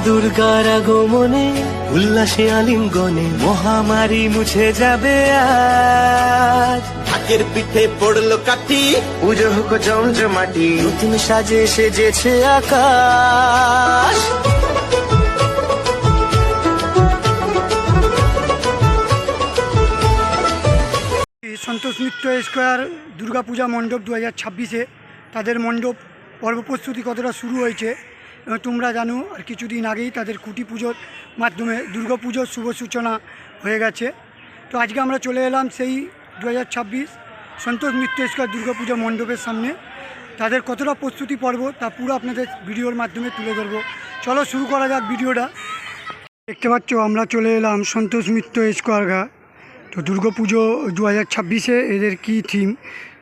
দুর্গার আগমনে উল্লাসে আলিঙ্গনে মহামারী মুছে যাবে আজ। ঢাকের পিঠে পড়লো কাঠি, পুজো হোক জমজমাটি, নতুন সাজে সেজেছে আকাশ। সন্তোষ মিত্র স্কোয়ার দুর্গাপূজা মণ্ডপ 2026-এ তাদের মণ্ডপ পর্ব প্রস্তুতি কতটা শুরু হয়েছে তোমরা জানো। আর কিছুদিন আগেই তাদের খুঁটি পুজোর মাধ্যমে দুর্গাপুজোর শুভ সূচনা হয়ে গেছে। তো আজকে আমরা চলে এলাম সেই 2026 সন্তোষ মিত্র স্কোয়ার দুর্গাপূজা মণ্ডপের সামনে। তাদের কতটা প্রস্তুতি পর্ব তা পুরো আপনাদের ভিডিওর মাধ্যমে তুলে ধরবো। চলো শুরু করা যাক ভিডিওটা। দেখতে পাচ্ছ আমরা চলে এলাম সন্তোষ মিত্র স্কোয়ার ঘাট। তো দুর্গাপুজো 2026-এ এদের কী থিম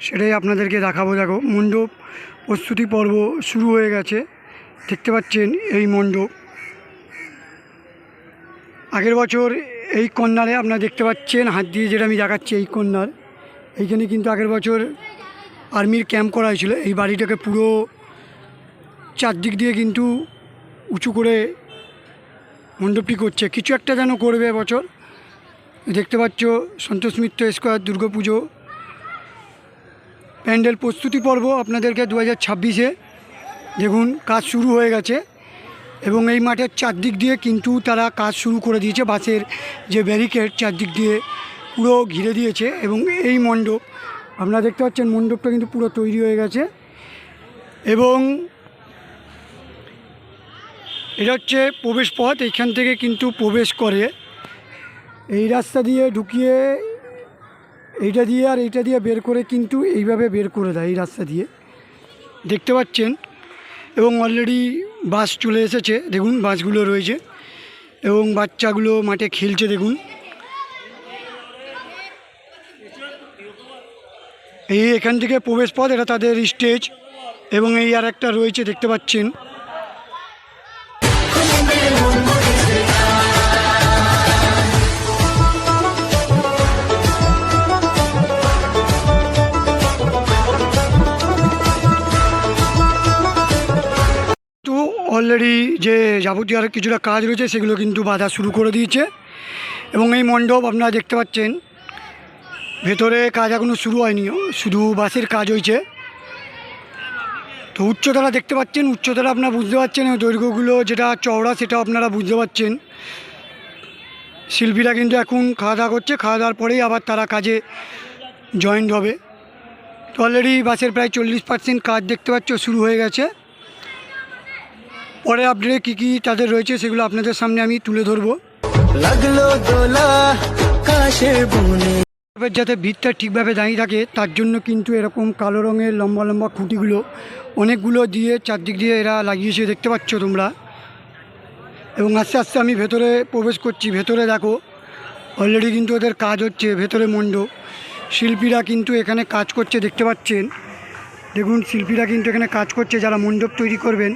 সেটাই আপনাদেরকে দেখাবো। দেখো মণ্ডপ প্রস্তুতি পর্ব শুরু হয়ে গেছে, দেখতে পাচ্ছেন এই মণ্ডপ। আগের বছর এই কর্নারে আপনারা দেখতে পাচ্ছেন হাত দিয়ে যেটা আমি দেখাচ্ছি, এই কর্নার এইখানে কিন্তু আগের বছর আর্মির ক্যাম্প করা হয়েছিল। এই বাড়িটাকে পুরো চারদিক দিয়ে কিন্তু উঁচু করে মণ্ডপটি করছে, কিছু একটা যেন করবে এবছর। দেখতে পাচ্ছ সন্তোষ মিত্র স্কোয়ার দুর্গাপুজো প্যান্ডেল প্রস্তুতি পর্ব আপনাদেরকে 2026-এ দেখুন কাজ শুরু হয়ে গেছে এবং এই মাঠের চারদিক দিয়ে কিন্তু তারা কাজ শুরু করে দিয়েছে। বাসের যে ব্যারিকেড চারদিক দিয়ে পুরো ঘিরে দিয়েছে এবং এই মণ্ডপ আপনারা দেখতে পাচ্ছেন মণ্ডপটা কিন্তু পুরো তৈরি হয়ে গেছে। এবং এটা হচ্ছে প্রবেশ পথ, এইখান থেকে কিন্তু প্রবেশ করে এই রাস্তা দিয়ে ঢুকিয়ে এইটা দিয়ে আর এইটা দিয়ে বের করে কিন্তু এইভাবে বের করে দেয় এই রাস্তা দিয়ে, দেখতে পাচ্ছেন। এবং অলরেডি বাস চলে এসেছে, দেখুন বাসগুলো রয়েছে এবং বাচ্চাগুলো মাঠে খেলছে। দেখুন এই এখান থেকে প্রবেশ পথ, এটা তাদের স্টেজ এবং এই আর একটা রয়েছে দেখতে পাচ্ছেন। অলরেডি যে যাবতীয় আর কিছুটা কাজ রয়েছে সেগুলো কিন্তু বাধা শুরু করে দিয়েছে এবং এই মণ্ডপ আপনারা দেখতে পাচ্ছেন ভেতরে কাজ এখনও শুরু হয়নি, শুধু বাসের কাজ হয়েছে। তো উচ্চতলা দেখতে পাচ্ছেন, উচ্চতলা আপনারা বুঝতে পারছেন, দৈর্ঘ্যগুলো যেটা চওড়া সেটাও আপনারা বুঝতে পারছেন। শিল্পীরা কিন্তু এখন খাওয়া দাওয়া করছে, খাওয়া দাওয়ার পরেই আবার তারা কাজে জয়েন্ট হবে। তো অলরেডি বাসের প্রায় 40% কাজ দেখতে পাচ্ছ শুরু হয়ে গেছে। পরে আপডেটে কী কী তাদের রয়েছে সেগুলো আপনাদের সামনে আমি তুলে ধরবো। লাগলো দোলা কাশের বনে, যাতে ভিড়টা ঠিকভাবে দাঁড়িয়ে থাকে তার জন্য কিন্তু এরকম কালো রঙের লম্বা লম্বা খুঁটিগুলো অনেকগুলো দিয়ে চারদিক দিয়ে এরা লাগিয়েছে, দেখতে পাচ্ছ তোমরা। এবং আস্তে আস্তে আমি ভেতরে প্রবেশ করছি। ভেতরে দেখো অলরেডি কিন্তু ওদের কাজ হচ্ছে, ভেতরে মণ্ডপ শিল্পীরা কিন্তু এখানে কাজ করছে, দেখতে পাচ্ছেন। দেখুন শিল্পীরা কিন্তু এখানে কাজ করছে যারা মণ্ডপ তৈরি করবেন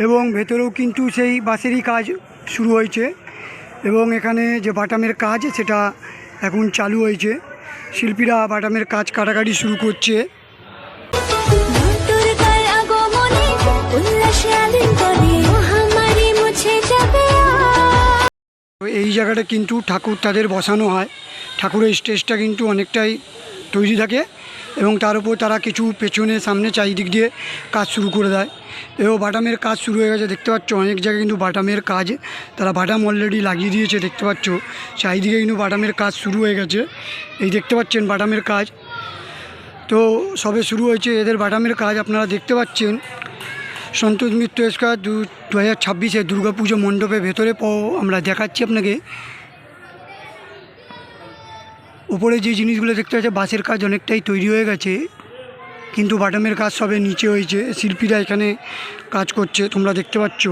এবং ভেতরেও কিন্তু সেই বাঁশেরই কাজ শুরু হয়েছে এবং এখানে যে বাটামের কাজ সেটা এখন চালু হয়েছে। শিল্পীরা বাটামের কাজ কাটাকাটি শুরু করছে। এই জায়গাটা কিন্তু ঠাকুর তাদের বসানো হয়, ঠাকুরের স্টেজটা কিন্তু অনেকটাই তৈরি থাকে এবং তার উপর তারা কিছু পেছনে সামনে চারিদিক দিয়ে কাজ শুরু করে দেয় এবং বাটামের কাজ শুরু হয়ে গেছে, দেখতে পাচ্ছ। অনেক জায়গায় কিন্তু বাটামের কাজ তারা বাটাম অলরেডি লাগিয়ে দিয়েছে, দেখতে পাচ্ছ। চারিদিকে কিন্তু বাটামের কাজ শুরু হয়ে গেছে, এই দেখতে পাচ্ছেন বাটামের কাজ। তো সবে শুরু হয়েছে এদের বাটামের কাজ, আপনারা দেখতে পাচ্ছেন। সন্তোষ মিত্র স্কোয়ার 2026-এ দুর্গাপুজো মণ্ডপে ভেতরে আমরা দেখাচ্ছি আপনাকে। উপরে যে জিনিসগুলো দেখতে পাচ্ছে বাঁশের কাজ অনেকটাই তৈরি হয়ে গেছে, কিন্তু বাটামের কাজ সবে নিচে হয়েছে। শিল্পীরা এখানে কাজ করছে, তোমরা দেখতে পাচ্ছ।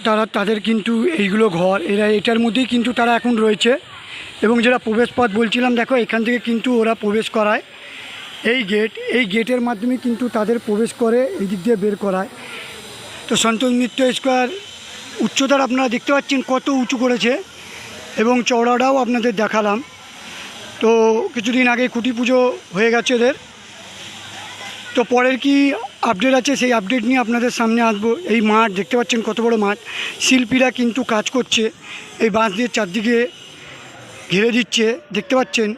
তারা তাদের কিন্তু এইগুলো ঘর, এরা এটার মধ্যেই কিন্তু তারা এখন রয়েছে। এবং যেটা প্রবেশ পথ বলছিলাম, দেখো এখান থেকে কিন্তু ওরা প্রবেশ করায় এই গেট, এই গেটের মাধ্যমে কিন্তু তাদের প্রবেশ করে এই দিক দিয়ে বের করায়। তো সন্তোষ মিত্র স্কোয়ার উচ্চতার আপনারা দেখতে পাচ্ছেন কত উঁচু করেছে এবং চওড়াটাও আপনাদের দেখালাম। তো কিছুদিন আগে খুঁটি পুজো হয়ে গেছে ওদের। তো পরের কি আপডেট আছে সেই আপডেট নিয়ে আপনাদের সামনে আসবো। এই মাঠ দেখতে পাচ্ছেন কত বড় মাঠ, শিল্পীরা কিন্তু কাজ করছে, এই বাঁশ দিয়ে চারদিকে ঘিরে দিচ্ছে দেখতে পাচ্ছেন।